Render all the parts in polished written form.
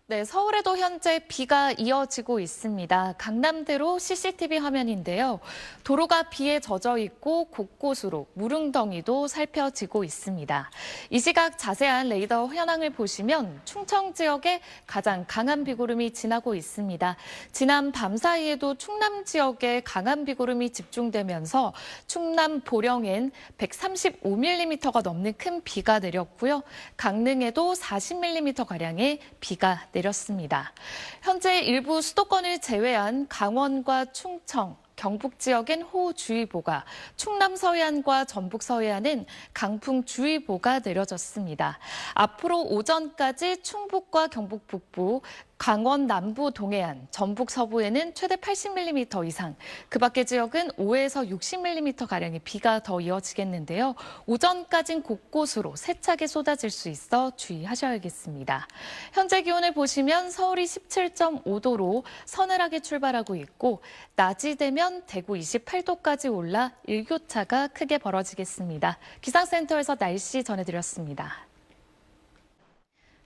네, 서울에도 현재 비가 이어지고 있습니다. 강남대로 CCTV 화면인데요. 도로가 비에 젖어 있고 곳곳으로 무릉덩이도 살펴지고 있습니다. 이 시각 자세한 레이더 현황을 보시면 충청 지역에 가장 강한 비구름이 지나고 있습니다. 지난 밤 사이에도 충남 지역에 강한 비구름이 집중되면서 충남 보령엔 135mm가 넘는 큰 비가 내렸고요. 강릉에도 40mm가량의 비가 내렸습니다. 현재 일부 수도권을 제외한 강원과 충청, 경북 지역엔 호우주의보가, 충남 서해안과 전북 서해안은 강풍주의보가 내려졌습니다. 앞으로 오전까지 충북과 경북 북부, 강원 남부 동해안, 전북 서부에는 최대 80mm 이상, 그 밖의 지역은 5에서 60mm가량의 비가 더 이어지겠는데요. 오전까진 곳곳으로 세차게 쏟아질 수 있어 주의하셔야겠습니다. 현재 기온을 보시면 서울이 17.5도로 서늘하게 출발하고 있고, 낮이 되면 대구 28도까지 올라 일교차가 크게 벌어지겠습니다. 기상센터에서 날씨 전해드렸습니다.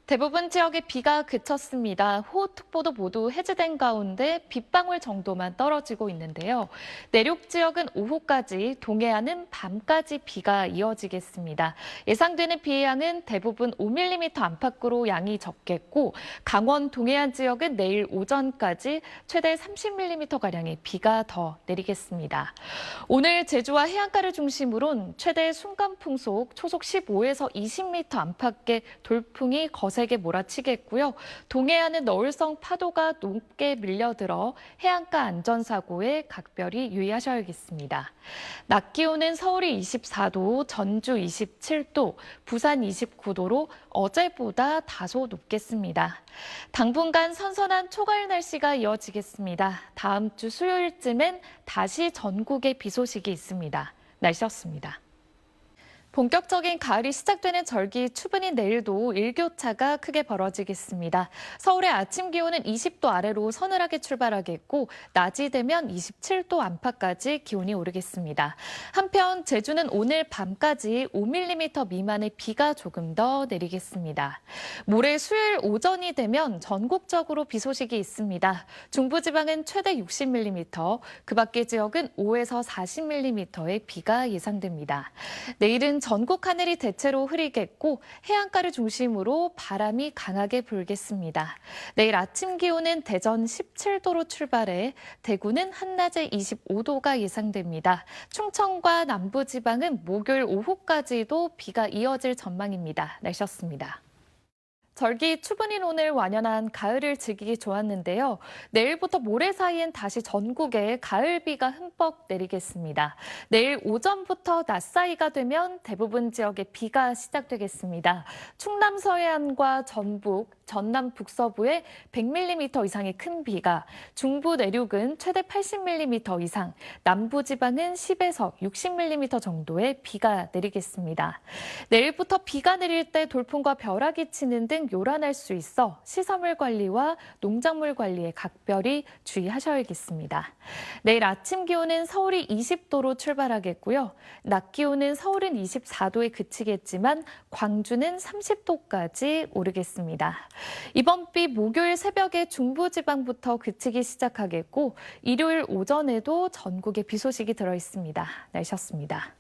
대부분 지역에 비가 그쳤습니다. 호우특보도 모두 해제된 가운데 빗방울 정도만 떨어지고 있는데요. 내륙 지역은 오후까지, 동해안은 밤까지 비가 이어지겠습니다. 예상되는 비의 양은 대부분 5mm 안팎으로 양이 적겠고, 강원 동해안 지역은 내일 오전까지 최대 30mm가량의 비가 더 내리겠습니다. 오늘 제주와 해안가를 중심으로는 최대 순간풍속 초속 15에서 20m 안팎의 돌풍이 거세게 몰아치겠고요. 동해안은 너울성 파도가 높게 밀려들어 해안가 안전사고에 각별히 유의하셔야겠습니다. 낮 기온은 서울이 24도, 전주 27도, 부산 29도로 어제보다 다소 높겠습니다. 당분간 선선한 초가을 날씨가 이어지겠습니다. 다음 주 수요일쯤엔 다시 전국에 비 소식이 있습니다. 날씨였습니다. 본격적인 가을이 시작되는 절기 추분인 내일도 일교차가 크게 벌어지겠습니다. 서울의 아침 기온은 20도 아래로 서늘하게 출발하겠고, 낮이 되면 27도 안팎까지 기온이 오르겠습니다. 한편 제주는 오늘 밤까지 5mm 미만의 비가 조금 더 내리겠습니다. 모레 수요일 오전이 되면 전국적으로 비 소식이 있습니다. 중부지방은 최대 60mm, 그 밖의 지역은 5에서 40mm의 비가 예상됩니다. 내일은 전국 하늘이 대체로 흐리겠고, 해안가를 중심으로 바람이 강하게 불겠습니다. 내일 아침 기온은 대전 17도로 출발해 대구는 한낮에 25도가 예상됩니다. 충청과 남부지방은 목요일 오후까지도 비가 이어질 전망입니다. 날씨였습니다. 절기 추분인 오늘 완연한 가을을 즐기기 좋았는데요. 내일부터 모레 사이엔 다시 전국에 가을비가 흠뻑 내리겠습니다. 내일 오전부터 낮 사이가 되면 대부분 지역에 비가 시작되겠습니다. 충남 서해안과 전북, 전남 북서부에 100mm 이상의 큰 비가, 중부 내륙은 최대 80mm 이상, 남부 지방은 10에서 60mm 정도의 비가 내리겠습니다. 내일부터 비가 내릴 때 돌풍과 벼락이 치는 등 요란할 수 있어 시설물 관리와 농작물 관리에 각별히 주의하셔야겠습니다. 내일 아침 기온은 서울이 20도로 출발하겠고요. 낮 기온은 서울은 24도에 그치겠지만 광주는 30도까지 오르겠습니다. 이번 비 목요일 새벽에 중부지방부터 그치기 시작하겠고, 일요일 오전에도 전국에 비 소식이 들어있습니다. 날씨였습니다.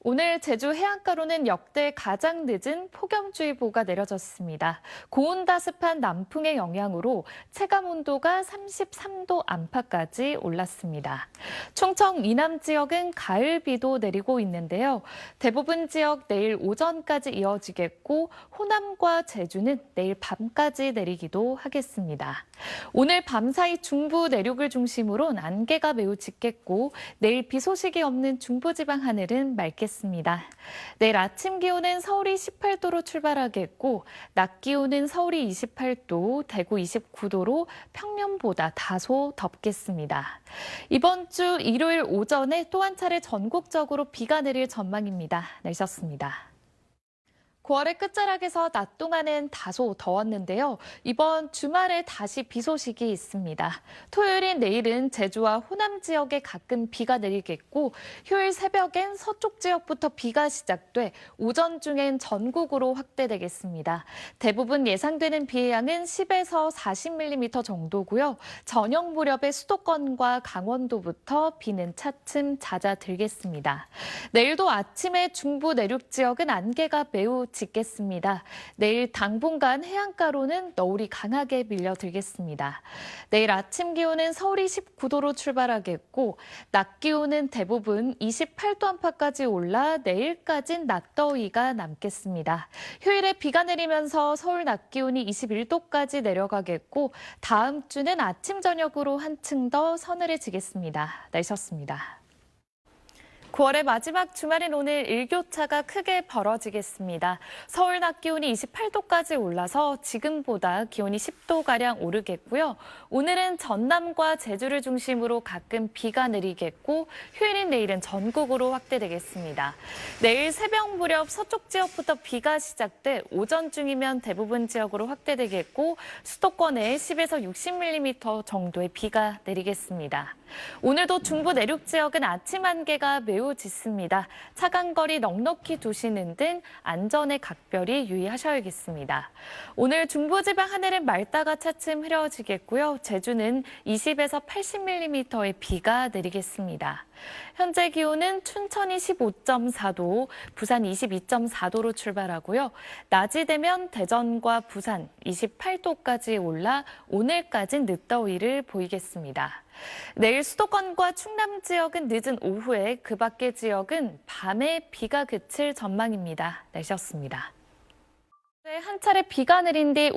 오늘 제주 해안가로는 역대 가장 늦은 폭염주의보가 내려졌습니다. 고온다습한 남풍의 영향으로 체감 온도가 33도 안팎까지 올랐습니다. 충청 이남 지역은 가을비도 내리고 있는데요. 대부분 지역 내일 오전까지 이어지겠고, 호남과 제주는 내일 밤까지 내리기도 하겠습니다. 오늘 밤사이 중부 내륙을 중심으로 안개가 매우 짙겠고, 내일 비 소식이 없는 중부지방 하늘은 맑겠습니다. 내일 아침 기온은 서울이 18도로 출발하겠고, 낮 기온은 서울이 28도, 대구 29도로 평년보다 다소 덥겠습니다. 이번 주 일요일 오전에 또 한 차례 전국적으로 비가 내릴 전망입니다. 날씨였습니다. 9월의 끝자락에서 낮 동안은 다소 더웠는데요. 이번 주말에 다시 비 소식이 있습니다. 토요일인 내일은 제주와 호남 지역에 가끔 비가 내리겠고 휴일 새벽엔 서쪽 지역부터 비가 시작돼 오전 중엔 전국으로 확대되겠습니다. 대부분 예상되는 비의 양은 10에서 40mm 정도고요. 저녁 무렵에 수도권과 강원도부터 비는 차츰 잦아들겠습니다. 내일도 아침에 중부 내륙 지역은 안개가 매우 짙겠습니다. 내일 당분간 해안가로는 너울이 강하게 밀려들겠습니다. 내일 아침 기온은 서울이 19도로 출발하겠고 낮 기온은 대부분 28도 안팎까지 올라 내일까진 낮더위가 남겠습니다. 휴일에 비가 내리면서 서울 낮 기온이 21도까지 내려가겠고 다음 주는 아침 저녁으로 한층 더 서늘해지겠습니다. 날씨였습니다. 9월의 마지막 주말인 오늘 일교차가 크게 벌어지겠습니다. 서울 낮 기온이 28도까지 올라서 지금보다 기온이 10도가량 오르겠고요. 오늘은 전남과 제주를 중심으로 가끔 비가 내리겠고 휴일인 내일은 전국으로 확대되겠습니다. 내일 새벽 무렵 서쪽 지역부터 비가 시작돼 오전 중이면 대부분 지역으로 확대되겠고 수도권에 10에서 60mm 정도의 비가 내리겠습니다. 오늘도 중부 내륙 지역은 아침 안개가 매우 짙습니다. 차간거리 넉넉히 두시는 등 안전에 각별히 유의하셔야겠습니다. 오늘 중부지방 하늘은 맑다가 차츰 흐려지겠고요. 제주는 20에서 80mm의 비가 내리겠습니다. 현재 기온은 춘천이 15.4도, 부산 22.4도로 출발하고요. 낮이 되면 대전과 부산 28도까지 올라 오늘까진 늦더위를 보이겠습니다. 내일 수도권과 충남 지역은 늦은 오후에 그 밖의 지역은 밤에 비가 그칠 전망입니다. 날씨였습니다. 한 차례 비가 내린 뒤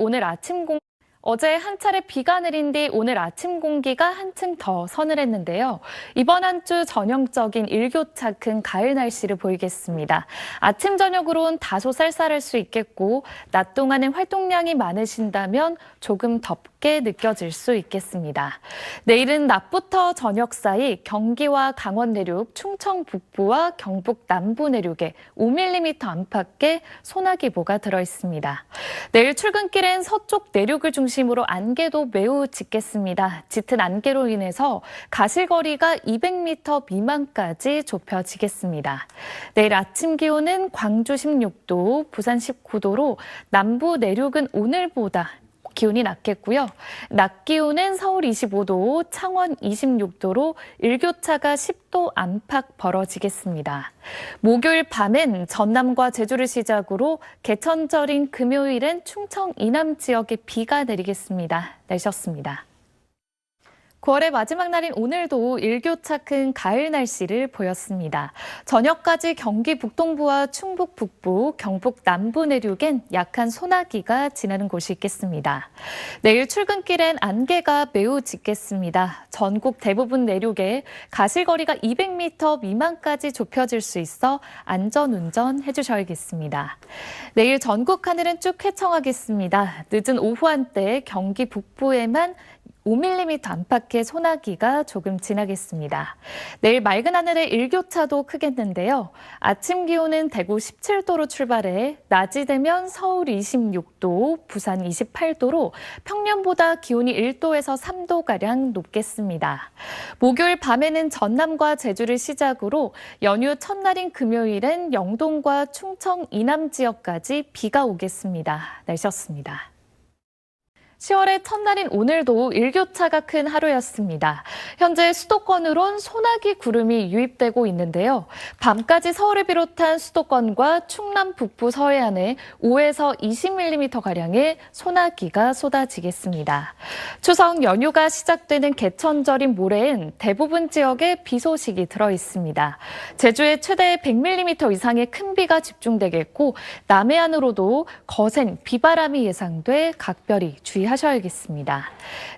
어제 한 차례 비가 내린 뒤 오늘 아침 공기가 한층 더 서늘했는데요. 이번 한 주 전형적인 일교차 큰 가을 날씨를 보이겠습니다. 아침 저녁으로는 다소 쌀쌀할 수 있겠고 낮 동안은 활동량이 많으신다면 조금 덥게 느껴질 수 있겠습니다. 내일은 낮부터 저녁 사이 경기와 강원 내륙, 충청 북부와 경북 남부 내륙에 5mm 안팎의 소나기보가 들어있습니다. 내일 출근길엔 서쪽 내륙을 중심으로 안개도 매우 짙겠습니다. 짙은 안개로 인해서 가실거리가 200m 미만까지 좁혀지겠습니다. 내일 아침 기온은 광주 16도, 부산 19도로 남부 내륙은 오늘보다 기온이 낮겠고요. 낮 기온은 서울 25도, 창원 26도로 일교차가 10도 안팎 벌어지겠습니다. 목요일 밤엔 전남과 제주를 시작으로 개천절인 금요일엔 충청 이남 지역에 비가 내리겠습니다. 날씨였습니다. 9월의 마지막 날인 오늘도 일교차 큰 가을 날씨를 보였습니다. 저녁까지 경기 북동부와 충북 북부, 경북 남부 내륙엔 약한 소나기가 지나는 곳이 있겠습니다. 내일 출근길엔 안개가 매우 짙겠습니다. 전국 대부분 내륙에 가실거리가 200m 미만까지 좁혀질 수 있어 안전운전 해주셔야겠습니다. 내일 전국 하늘은 쭉 쾌청하겠습니다. 늦은 오후 한때 경기 북부에만 5mm 안팎의 소나기가 조금 지나겠습니다. 내일 맑은 하늘에 일교차도 크겠는데요. 아침 기온은 대구 17도로 출발해 낮이 되면 서울 26도, 부산 28도로 평년보다 기온이 1도에서 3도가량 높겠습니다. 목요일 밤에는 전남과 제주를 시작으로 연휴 첫날인 금요일엔 영동과 충청 이남 지역까지 비가 오겠습니다. 날씨였습니다. 10월의 첫날인 오늘도 일교차가 큰 하루였습니다. 현재 수도권으론 소나기 구름이 유입되고 있는데요. 밤까지 서울을 비롯한 수도권과 충남 북부 서해안에 5에서 20mm가량의 소나기가 쏟아지겠습니다. 추석 연휴가 시작되는 개천절인 모레엔 대부분 지역에 비 소식이 들어있습니다. 제주에 최대 100mm 이상의 큰 비가 집중되겠고 남해안으로도 거센 비바람이 예상돼 각별히 주의하겠습니다. 주의하셔야겠습니다.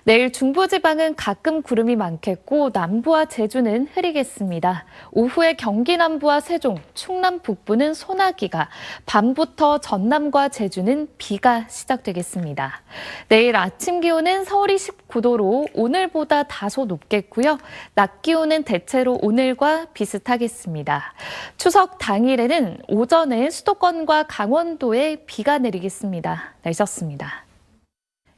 내일 중부지방은 가끔 구름이 많겠고 남부와 제주는 흐리겠습니다. 오후에 경기 남부와 세종, 충남 북부는 소나기가, 밤부터 전남과 제주는 비가 시작되겠습니다. 내일 아침 기온은 서울이 19도로 오늘보다 다소 높겠고요. 낮 기온은 대체로 오늘과 비슷하겠습니다. 추석 당일에는 오전에 수도권과 강원도에 비가 내리겠습니다. 날씨였습니다.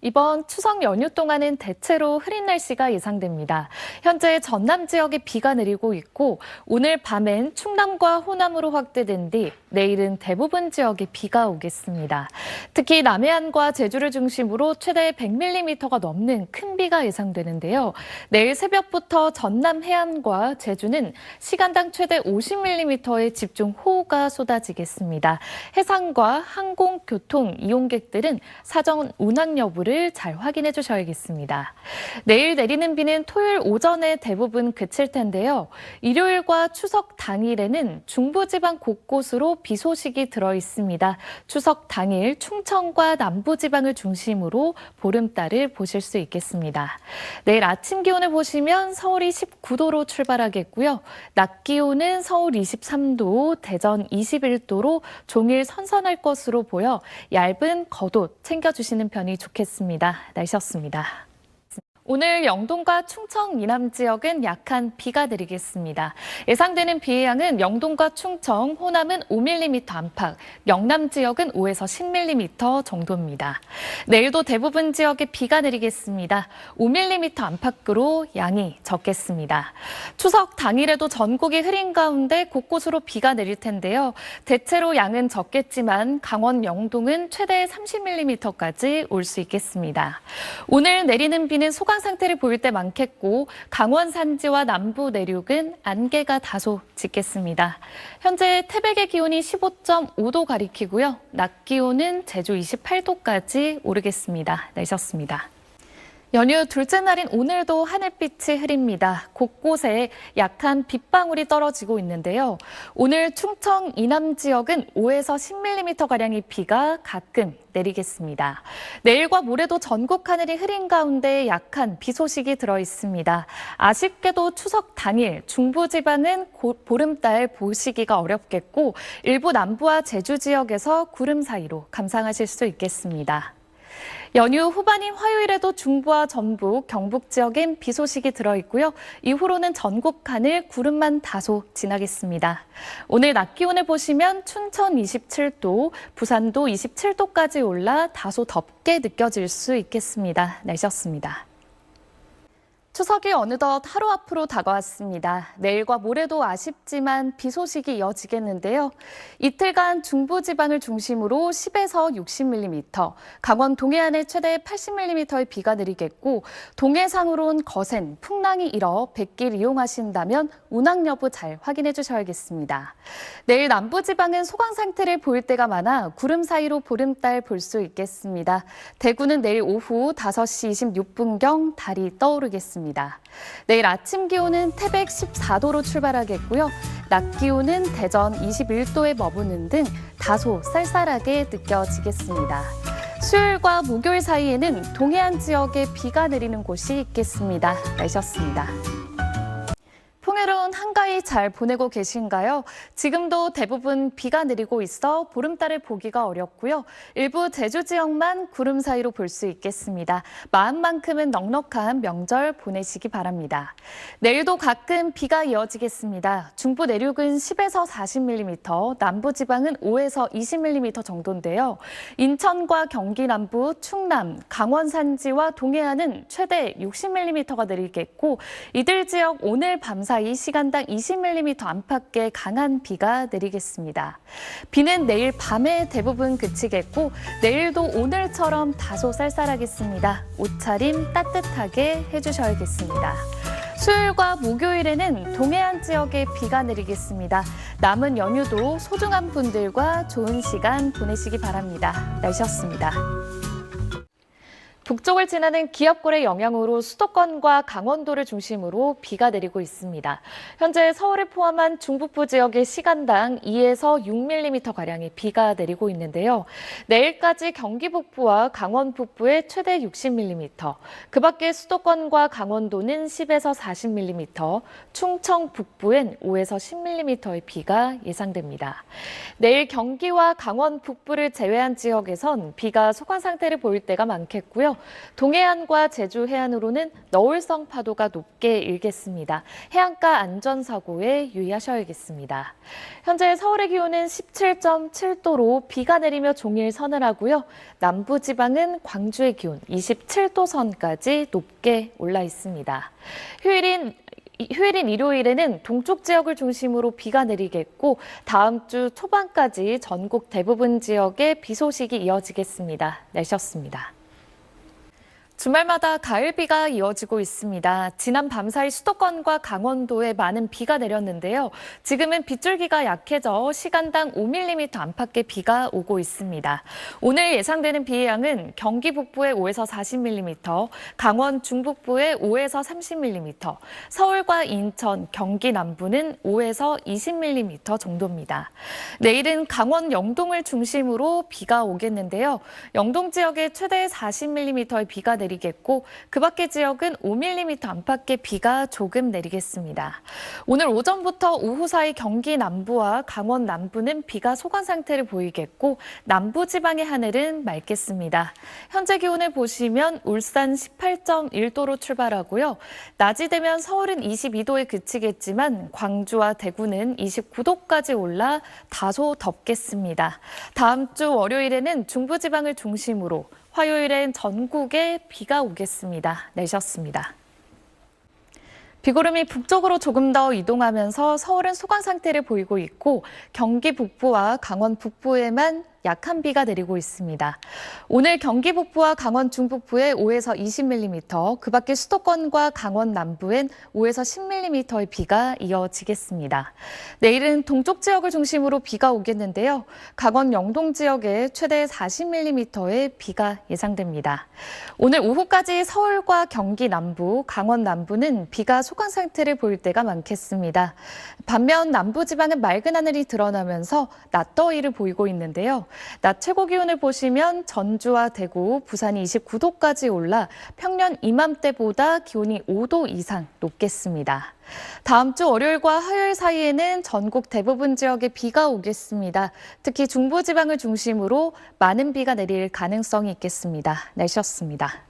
이번 추석 연휴 동안은 대체로 흐린 날씨가 예상됩니다. 현재 전남 지역에 비가 내리고 있고 오늘 밤엔 충남과 호남으로 확대된 뒤 내일은 대부분 지역에 비가 오겠습니다. 특히 남해안과 제주를 중심으로 최대 100mm가 넘는 큰 비가 예상되는데요. 내일 새벽부터 전남 해안과 제주는 시간당 최대 50mm의 집중호우가 쏟아지겠습니다. 해상과 항공, 교통 이용객들은 사전 운항 여부를 잘 확인해 주셔야겠습니다. 내일 내리는 비는 토요일 오전에 대부분 그칠 텐데요. 일요일과 추석 당일에는 중부지방 곳곳으로 비 소식이 들어 있습니다. 추석 당일 충청과 남부지방을 중심으로 보름달을 보실 수 있겠습니다. 내일 아침 기온을 보시면 서울이 19도로 출발하겠고요. 낮 기온은 서울 23도, 대전 21도로 종일 선선할 것으로 보여 얇은 겉옷 챙겨주시는 편이 좋겠습니다. 날씨였습니다. 오늘 영동과 충청 이남 지역은 약한 비가 내리겠습니다. 예상되는 비의 양은 영동과 충청, 호남은 5mm 안팎, 영남 지역은 5에서 10mm 정도입니다. 내일도 대부분 지역에 비가 내리겠습니다. 5mm 안팎으로 양이 적겠습니다. 추석 당일에도 전국이 흐린 가운데 곳곳으로 비가 내릴 텐데요. 대체로 양은 적겠지만 강원 영동은 최대 30mm까지 올 수 있겠습니다. 오늘 내리는 비는 소강 상태를 보일 때 많겠고 강원 산지와 남부 내륙은 안개가 다소 짙겠습니다. 현재 태백의 기온이 15.5도 가리키고요. 낮 기온은 제주 28도까지 오르겠습니다. 날씨였습니다. 연휴 둘째 날인 오늘도 하늘빛이 흐립니다. 곳곳에 약한 빗방울이 떨어지고 있는데요. 오늘 충청 이남 지역은 5에서 10mm가량의 비가 가끔 내리겠습니다. 내일과 모레도 전국 하늘이 흐린 가운데 약한 비 소식이 들어 있습니다. 아쉽게도 추석 당일 중부지방은 보름달 보시기가 어렵겠고 일부 남부와 제주 지역에서 구름 사이로 감상하실 수 있겠습니다. 연휴 후반인 화요일에도 중부와 전북, 경북 지역엔 비 소식이 들어있고요. 이후로는 전국 하늘 구름만 다소 지나겠습니다. 오늘 낮 기온을 보시면 춘천 27도, 부산도 27도까지 올라 다소 덥게 느껴질 수 있겠습니다. 날씨였습니다. 추석이 어느덧 하루 앞으로 다가왔습니다. 내일과 모레도 아쉽지만 비 소식이 이어지겠는데요. 이틀간 중부지방을 중심으로 10에서 60mm, 강원 동해안에 최대 80mm의 비가 내리겠고 동해상으론 거센 풍랑이 일어 뱃길 이용하신다면 운항 여부 잘 확인해 주셔야겠습니다. 내일 남부지방은 소강 상태를 보일 때가 많아 구름 사이로 보름달 볼 수 있겠습니다. 대구는 내일 오후 5시 26분경 달이 떠오르겠습니다. 내일 아침 기온은 태백 14도로 출발하겠고요. 낮 기온은 대전 21도에 머무는 등 다소 쌀쌀하게 느껴지겠습니다. 수요일과 목요일 사이에는 동해안 지역에 비가 내리는 곳이 있겠습니다. 날씨였습니다. 풍요로운 한가위 잘 보내고 계신가요? 지금도 대부분 비가 내리고 있어 보름달을 보기가 어렵고요. 일부 제주 지역만 구름 사이로 볼 수 있겠습니다. 마음만큼은 넉넉한 명절 보내시기 바랍니다. 내일도 가끔 비가 이어지겠습니다. 중부 내륙은 10에서 40mm, 남부지방은 5에서 20mm 정도인데요. 인천과 경기 남부, 충남, 강원 산지와 동해안은 최대 60mm가 내리겠고 이들 지역 오늘 밤 사이 시간당 20mm 안팎의 강한 비가 내리겠습니다. 비는 내일 밤에 대부분 그치겠고 내일도 오늘처럼 다소 쌀쌀하겠습니다. 옷차림 따뜻하게 해주셔야겠습니다. 수요일과 목요일에는 동해안 지역에 비가 내리겠습니다. 남은 연휴도 소중한 분들과 좋은 시간 보내시기 바랍니다. 날씨였습니다. 북쪽을 지나는 기압골의 영향으로 수도권과 강원도를 중심으로 비가 내리고 있습니다. 현재 서울을 포함한 중북부 지역에 시간당 2에서 6mm가량의 비가 내리고 있는데요. 내일까지 경기 북부와 강원 북부에 최대 60mm, 그 밖에 수도권과 강원도는 10에서 40mm, 충청 북부엔 5에서 10mm의 비가 예상됩니다. 내일 경기와 강원 북부를 제외한 지역에선 비가 소강 상태를 보일 때가 많겠고요. 동해안과 제주 해안으로는 너울성 파도가 높게 일겠습니다. 해안가 안전사고에 유의하셔야겠습니다. 현재 서울의 기온은 17.7도로 비가 내리며 종일 서늘하고요. 남부지방은 광주의 기온 27도 선까지 높게 올라 있습니다. 휴일인 일요일에는 동쪽 지역을 중심으로 비가 내리겠고 다음 주 초반까지 전국 대부분 지역에 비 소식이 이어지겠습니다. 날씨였습니다. 주말마다 가을비가 이어지고 있습니다. 지난 밤사이 수도권과 강원도에 많은 비가 내렸는데요. 지금은 빗줄기가 약해져 시간당 5mm 안팎의 비가 오고 있습니다. 오늘 예상되는 비의 양은 경기 북부에 5에서 40mm, 강원 중북부에 5에서 30mm, 서울과 인천, 경기 남부는 5에서 20mm 정도입니다. 내일은 강원 영동을 중심으로 비가 오겠는데요. 영동 지역에 최대 40mm의 비가 내리겠고 그 밖의 지역은 5mm 안팎의 비가 조금 내리겠습니다. 오늘 오전부터 오후 사이 경기 남부와 강원 남부는 비가 소강 상태를 보이겠고 남부지방의 하늘은 맑겠습니다. 현재 기온을 보시면 울산 18.1도로 출발하고요. 낮이 되면 서울은 22도에 그치겠지만 광주와 대구는 29도까지 올라 다소 덥겠습니다. 다음 주 월요일에는 중부지방을 중심으로 화요일엔 전국에 비가 오겠습니다. 내셨습니다. 비구름이 북쪽으로 조금 더 이동하면서 서울은 소강 상태를 보이고 있고 경기 북부와 강원 북부에만 약한 비가 내리고 있습니다. 오늘 경기 북부와 강원 중북부에 5에서 20mm, 그 밖에 수도권과 강원 남부엔 5에서 10mm의 비가 이어지겠습니다. 내일은 동쪽 지역을 중심으로 비가 오겠는데요. 강원 영동 지역에 최대 40mm의 비가 예상됩니다. 오늘 오후까지 서울과 경기 남부, 강원 남부는 비가 소강 상태를 보일 때가 많겠습니다. 반면 남부지방은 맑은 하늘이 드러나면서 낮더위를 보이고 있는데요. 낮 최고 기온을 보시면 전주와 대구, 부산이 29도까지 올라 평년 이맘때보다 기온이 5도 이상 높겠습니다. 다음 주 월요일과 화요일 사이에는 전국 대부분 지역에 비가 오겠습니다. 특히 중부지방을 중심으로 많은 비가 내릴 가능성이 있겠습니다. 날씨였습니다.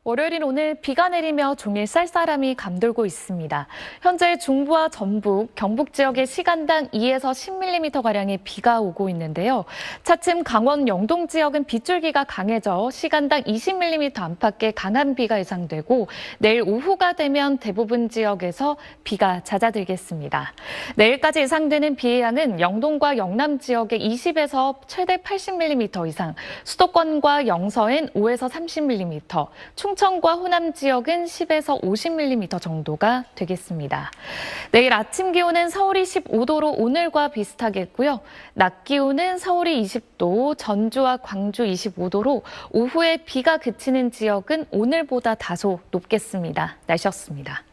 월요일인 오늘 비가 내리며 종일 쌀쌀함이 감돌고 있습니다. 현재 중부와 전북, 경북 지역에 시간당 2에서 10mm가량의 비가 오고 있는데요. 차츰 강원 영동 지역은 빗줄기가 강해져 시간당 20mm 안팎의 강한 비가 예상되고 내일 오후가 되면 대부분 지역에서 비가 잦아들겠습니다. 내일까지 예상되는 비의 양은 영동과 영남 지역에 20에서 최대 80mm 이상, 수도권과 영서엔 5에서 30mm, 충청과 호남 지역은 10에서 50mm 정도가 되겠습니다. 내일 아침 기온은 서울이 15도로 오늘과 비슷하겠고요. 낮 기온은 서울이 20도, 전주와 광주 25도로 오후에 비가 그치는 지역은 오늘보다 다소 높겠습니다. 날씨였습니다.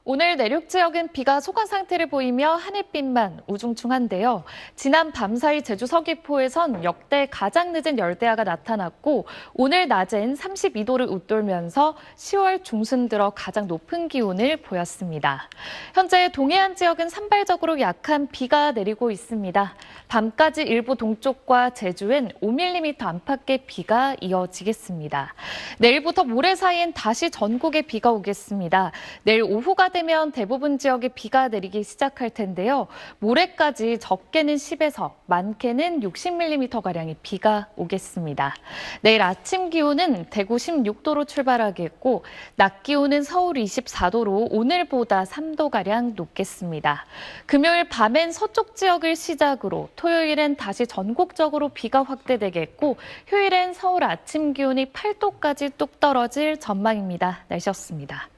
오늘 내륙 지역은 비가 소강 상태를 보이며 하늘빛만 우중충한데요. 지난 밤사이 제주 서귀포에선 역대 가장 늦은 열대야가 나타났고 오늘 낮엔 32도를 웃돌면서 10월 중순 들어 가장 높은 기온을 보였습니다. 현재 동해안 지역은 산발적으로 약한 비가 내리고 있습니다. 밤까지 일부 동쪽과 제주엔 5mm 안팎의 비가 이어지겠습니다. 내일부터 모레 사이엔 다시 전국에 비가 오겠습니다. 내일 오후가 되면 대부분 지역에 비가 내리기 시작할 텐데요. 모레까지 적게는 10에서 많게는 60mm가량의 비가 오겠습니다. 내일 아침 기온은 대구 16도로 출발하겠고 낮 기온은 서울 24도로 오늘보다 3도가량 높겠습니다. 금요일 밤엔 서쪽 지역을 시작으로 토요일엔 다시 전국적으로 비가 확대되겠고 휴일엔 서울 아침 기온이 8도까지 뚝 떨어질 전망입니다. 날씨였습니다.